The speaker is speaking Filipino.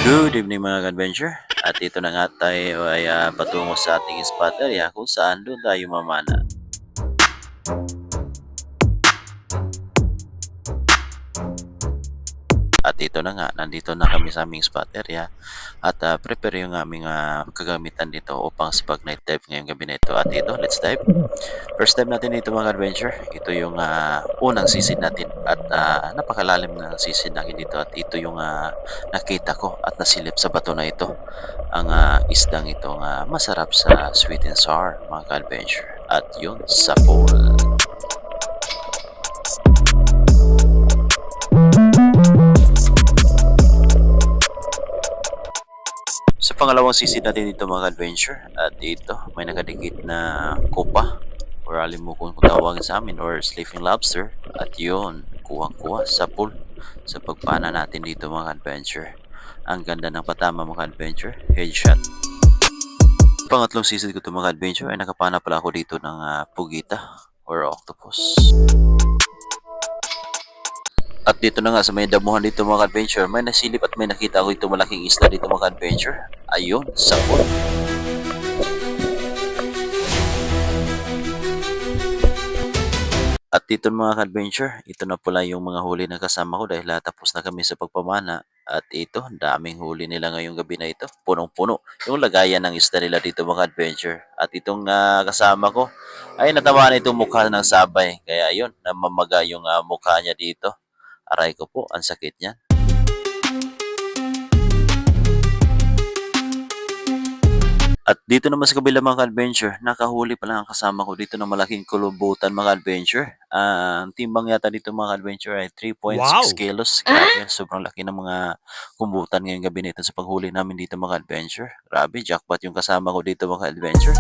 Good evening mga adventure. At ito na nga tayo ay patungo sa ating spot area kung saan doon tayo mamana. At ito na nga, nandito na kami sa aming spot area at prepare yung aming kagamitan dito upang sa pag night dive ngayong gabi na ito. At ito, let's dive. First time natin dito mga adventure. Ito yung unang sisid natin at napakalalim ng sisid natin dito. At ito yung nakita ko at nasilip sa bato na ito. Ang isdang itong masarap sa sweet and sour mga adventure. At yun, sa pool. Sa pangalawang sisid natin dito mga adventure at dito may nakadikit na kupa or alimukon kung tawagin sa amin or sleeping lobster at yun kuwang-kuwa sa pool sa pagpana natin dito mga adventure. Ang ganda ng patama mga adventure, headshot. Pangatlong sisid ko ito mga adventure ay nakapana pala ako dito ng pugita or octopus. At dito na nga sa may damuhan dito mga adventure, may nasilip at may nakita ako ito malaking isda dito mga adventure. Ayun, sapot. At dito mga adventure, ito na pala yung mga huli na kasama ko dahil tapos na kami sa pagpamana. At ito, daming huli nila ngayong gabi na ito. Punong-puno. Yung lagayan ng isda nila dito mga adventure. At itong kasama ko, ay natamaan itong mukha ng sabay. Kaya yun, namamaga yung mukha niya dito. Aray ko po, ang sakit niya. At dito naman sa kabila mga adventure, nakahuli pala ang kasama ko dito ng malaking kulubutan mga adventure. Ang timbang yata dito mga adventure ay 3.6 Wow! kilos. Grabe, sobrang laki ng mga kumbutan ngayong gabi nito sa paghuli namin dito mga adventure. Grabe, jackpot yung kasama ko dito mga adventure.